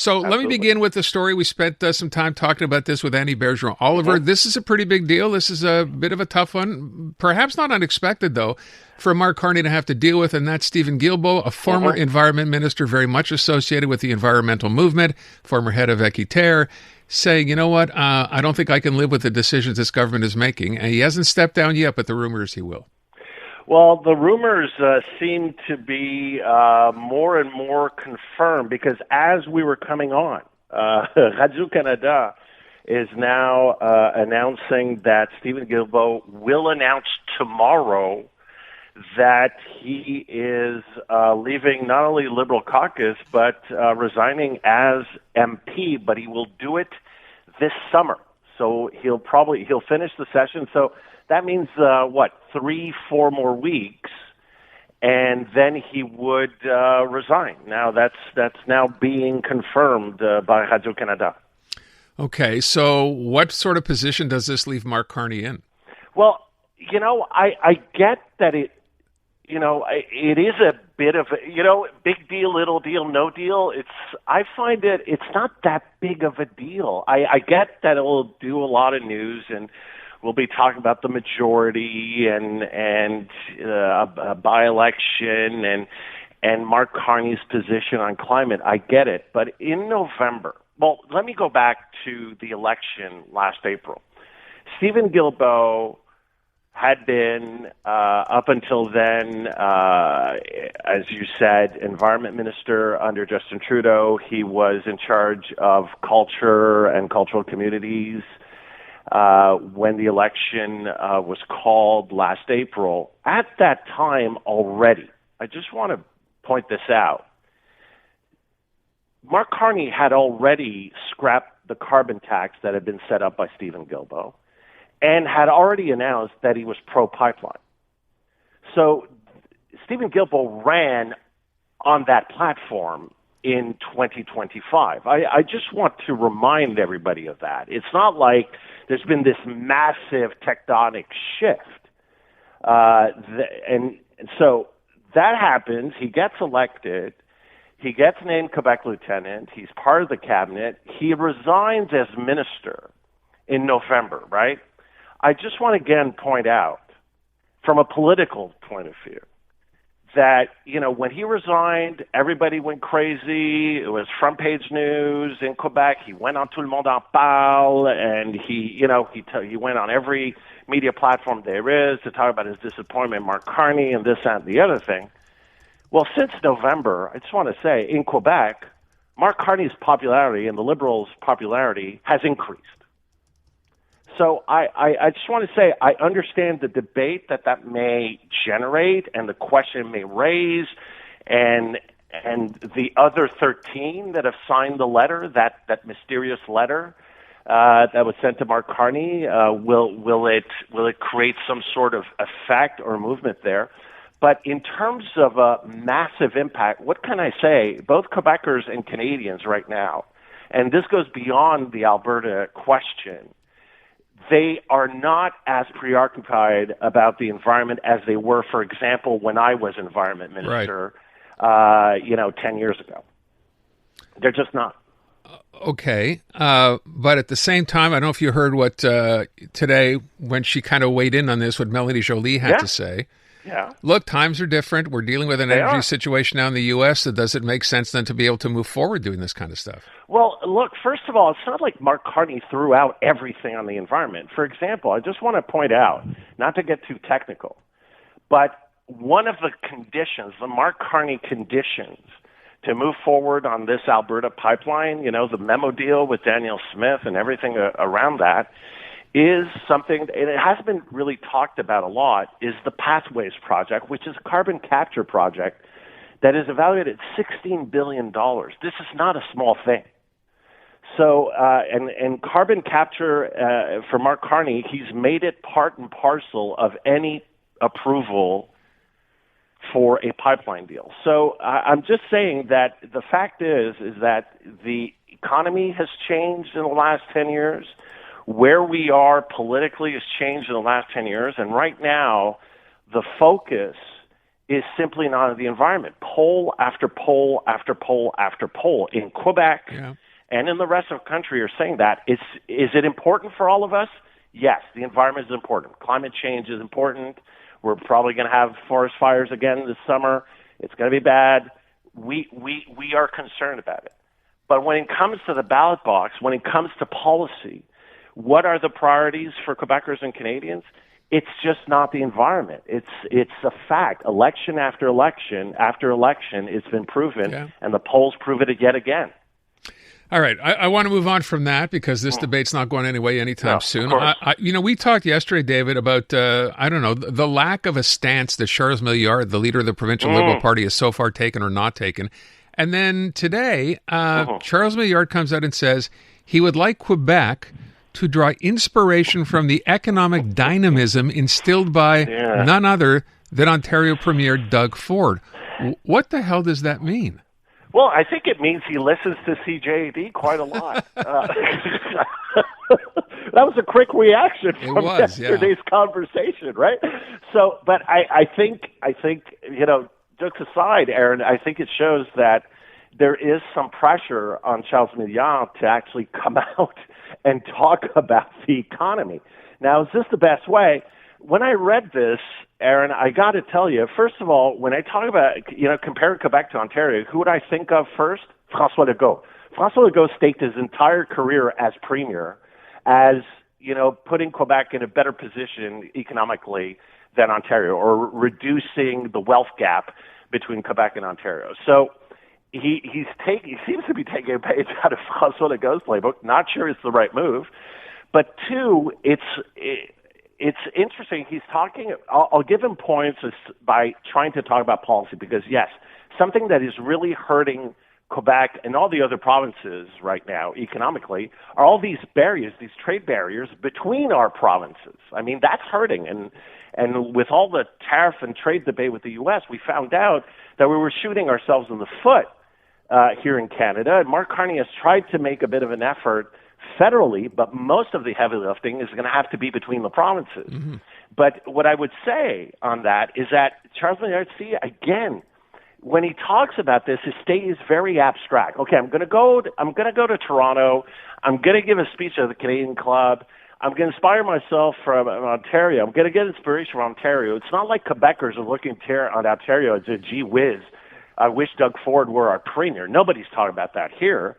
So let me begin with the story. We spent some time talking about this with Annie Bergeron-Oliver. Mm-hmm. This is a pretty big deal. This is a bit of a tough one, perhaps not unexpected, though, for Mark Carney to have to deal with, and that's Stephen Guilbeault, a former environment minister very much associated with the environmental movement, former head of Équiterre, saying, you know what, I don't think I can live with the decisions this government is making. And he hasn't stepped down yet, but the rumor is he will. Well, the rumors seem to be more and more confirmed because as we were coming on, Radio-Canada is now announcing that Stephen Guilbeault will announce tomorrow that he is leaving not only Liberal caucus, but resigning as MP, but he will do it this summer. So he'll finish the session. So that means, 3-4 more weeks, and then he would resign. Now that's now being confirmed by Radio-Canada. Okay, so what sort of position does this leave Mark Carney in? Well, I get that it is a bit of a, big deal, little deal, no deal. I find it's not that big of a deal. I get that it will do a lot of news and we'll be talking about the majority and a by-election and Mark Carney's position on climate. I get it. But in November, well, let me go back to the election last April. Stephen Guilbeault had been, up until then, as you said, environment minister under Justin Trudeau. He was in charge of culture and cultural communities. When the election was called last April, at that time already, I just want to point this out, Mark Carney had already scrapped the carbon tax that had been set up by Stephen Guilbeault and had already announced that he was pro-pipeline. So Stephen Guilbeault ran on that platform in 2025. I just want to remind everybody of that. It's not like there's been this massive tectonic shift. And so that happens. He gets elected. He gets named Quebec lieutenant. He's part of the cabinet. He resigns as minister in November, right? I just want to again point out, from a political point of view, that, when he resigned, everybody went crazy. It was front page news in Quebec. He went on Tout le monde en parle, and he went on every media platform there is to talk about his disappointment in Mark Carney and this, that, and the other thing. Well, since November, I just want to say, in Quebec, Mark Carney's popularity and the Liberals' popularity has increased. So I just want to say I understand the debate that may generate and the question may raise, and the other 13 that have signed the letter, that mysterious letter that was sent to Mark Carney, will it create some sort of effect or movement there? But in terms of a massive impact, what can I say? Both Quebecers and Canadians right now, and this goes beyond the Alberta question, they are not as preoccupied about the environment as they were, for example, when I was environment minister, 10 years ago. They're just not. Okay. But at the same time, I don't know if you heard what today, when she kind of weighed in on this, what Melanie Joly had to say. Yeah. Look, times are different. We're dealing with an energy situation now in the U.S. So does it make sense then to be able to move forward doing this kind of stuff? Well, look, first of all, it's not like Mark Carney threw out everything on the environment. For example, I just want to point out, not to get too technical, but one of the conditions, the Mark Carney conditions to move forward on this Alberta pipeline, the memo deal with Daniel Smith and everything around that, is something, and it hasn't been really talked about a lot, is the Pathways Project, which is a carbon capture project that is evaluated at $16 billion. This is not a small thing. So, and carbon capture, for Mark Carney, he's made it part and parcel of any approval for a pipeline deal. So I'm just saying that the fact is that the economy has changed in the last 10 years. Where we are politically has changed in the last 10 years. And right now, the focus is simply not the environment. Poll after poll after poll after poll in Quebec and in the rest of the country are saying that. Is it important for all of us? Yes, the environment is important. Climate change is important. We're probably going to have forest fires again this summer. It's going to be bad. We are concerned about it. But when it comes to the ballot box, when it comes to policy, what are the priorities for Quebecers and Canadians? It's just not the environment. It's a fact. Election after election after election, it's been proven, and the polls prove it yet again. All right, I want to move on from that because this debate's not going anyway anytime soon. We talked yesterday, David, about the lack of a stance that Charles Milliard, the leader of the provincial Liberal Party, has so far taken or not taken. And then today, Charles Milliard comes out and says he would like Quebec to draw inspiration from the economic dynamism instilled by none other than Ontario Premier Doug Ford. What the hell does that mean? Well, I think it means he listens to CJAD quite a lot. That was a quick reaction from yesterday's conversation, right? So, but I think jokes aside, Aaron, I think it shows that there is some pressure on Charles Milliard to actually come out and talk about the economy. Now, is this the best way? When I read this, Aaron, I got to tell you, first of all, when I talk about, comparing Quebec to Ontario, who would I think of first? François Legault. François Legault staked his entire career as premier as, putting Quebec in a better position economically than Ontario, or reducing the wealth gap between Quebec and Ontario. So he seems to be taking a page out of François Legault's playbook. Not sure it's the right move, but two, it's interesting. He's talking. I'll give him points by trying to talk about policy because yes, something that is really hurting Quebec and all the other provinces right now economically are all these barriers, these trade barriers between our provinces. I mean, that's hurting. And with all the tariff and trade debate with the U.S., we found out that we were shooting ourselves in the foot here in Canada. And Mark Carney has tried to make a bit of an effort federally, but most of the heavy lifting is going to have to be between the provinces. Mm-hmm. But what I would say on that is that Charles Milliard, again, when he talks about this, his state is very abstract. Okay, I'm going to go to Toronto. I'm going to give a speech at the Canadian Club. I'm going to inspire myself from Ontario. I'm going to get inspiration from Ontario. It's not like Quebecers are looking on Ontario and say, gee whiz, I wish Doug Ford were our premier. Nobody's talking about that here.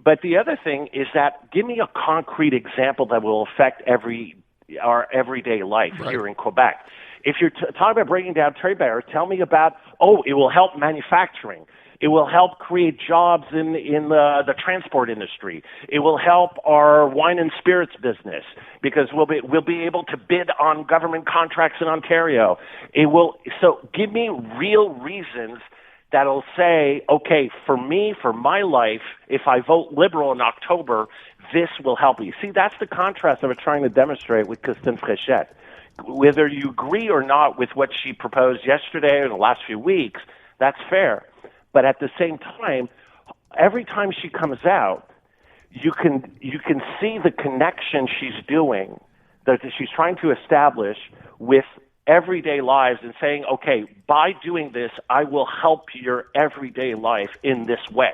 But the other thing is that give me a concrete example that will affect our everyday life here in Quebec. If you're talking about breaking down trade barriers, tell me about, it will help manufacturing. It will help create jobs in the transport industry. It will help our wine and spirits business because we'll be able to bid on government contracts in Ontario. So give me real reasons that'll say, okay, for me, for my life, if I vote Liberal in October, this will help me. See, that's the contrast I was trying to demonstrate with Christine Fréchette. Whether you agree or not with what she proposed yesterday or in the last few weeks, that's fair. But at the same time, every time she comes out, you can see the connection she's doing, that she's trying to establish with everyday lives and saying, okay, by doing this, I will help your everyday life in this way.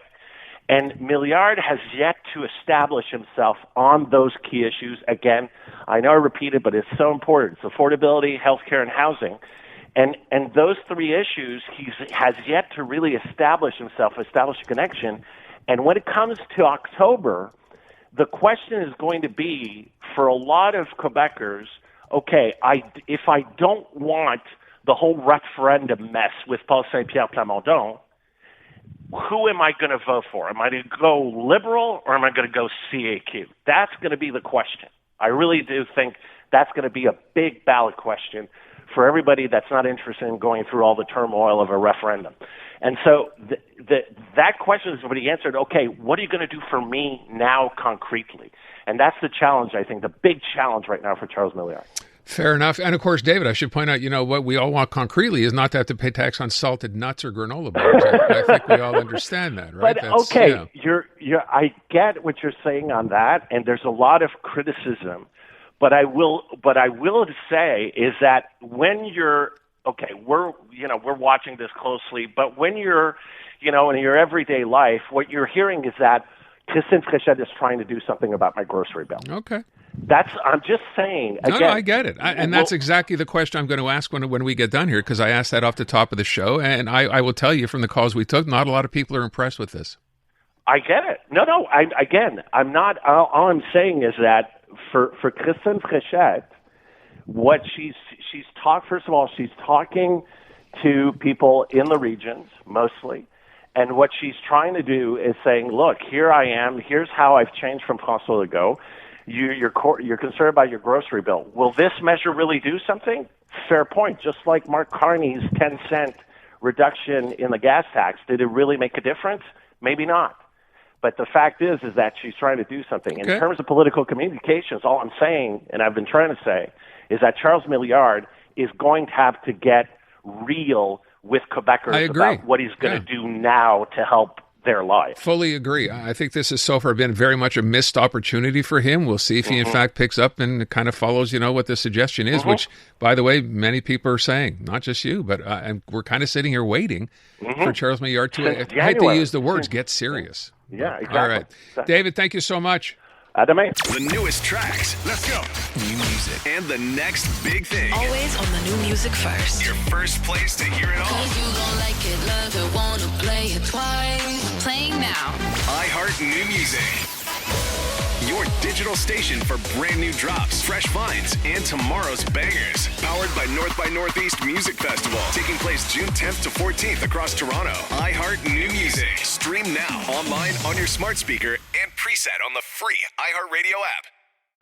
And Milliard has yet to establish himself on those key issues. Again, I know I repeat it, but it's so important. It's affordability, healthcare, and housing. And those three issues, he has yet to really establish himself, establish a connection. And when it comes to October, the question is going to be, for a lot of Quebecers, okay, if I don't want the whole referendum mess with Paul Saint-Pierre Plamondon, who am I going to vote for? Am I going to go Liberal or am I going to go CAQ? That's going to be the question. I really do think that's going to be a big ballot question for everybody that's not interested in going through all the turmoil of a referendum. And so that question is already answered. Okay, what are you going to do for me now concretely? And that's the challenge, I think, the big challenge right now for Charles Milliard. Fair enough. And of course, David, I should point out, what we all want concretely is not to have to pay tax on salted nuts or granola bars. I think we all understand that, right? But I get what you're saying on that, and there's a lot of criticism. But I will say is that when you're okay, we're watching this closely, but when you're, in your everyday life, what you're hearing is that Christine Fréchette is trying to do something about my grocery bill. Okay. I'm just saying. Again, no, I get it. And that's exactly the question I'm going to ask when we get done here, because I asked that off the top of the show. And I will tell you from the calls we took, not a lot of people are impressed with this. I get it. No, I'm not. All I'm saying is that for Christine Fréchette, what she's first of all, she's talking to people in the regions mostly. And what she's trying to do is saying, look, here I am. Here's how I've changed from François Legault. You're concerned about your grocery bill. Will this measure really do something? Fair point. Just like Mark Carney's 10-cent reduction in the gas tax, did it really make a difference? Maybe not. But the fact is that she's trying to do something. Okay. In terms of political communications, all I'm saying, and I've been trying to say, is that Charles Milliard is going to have to get real with Quebecers about what he's going to do now to help their life. Fully agree. I think this has so far been very much a missed opportunity for him. We'll see if he in fact picks up and kind of follows, what the suggestion is, which, by the way, many people are saying, not just you, but and we're kind of sitting here waiting for Charles Milliard to, I hate to use the words, get serious. Yeah, exactly. All right. David, thank you so much. The newest tracks. Let's go. New music. And the next big thing. Always on the new music first. Your first place to hear it all. Cause you gon' like it, love it, wanna play it twice. Playing now. iHeart New Music. Your digital station for brand new drops, fresh finds, and tomorrow's bangers. Powered by North by Northeast Music Festival. Taking place June 10th to 14th across Toronto. iHeart New Music. Stream now, online, on your smart speaker, and preset on the free iHeartRadio app.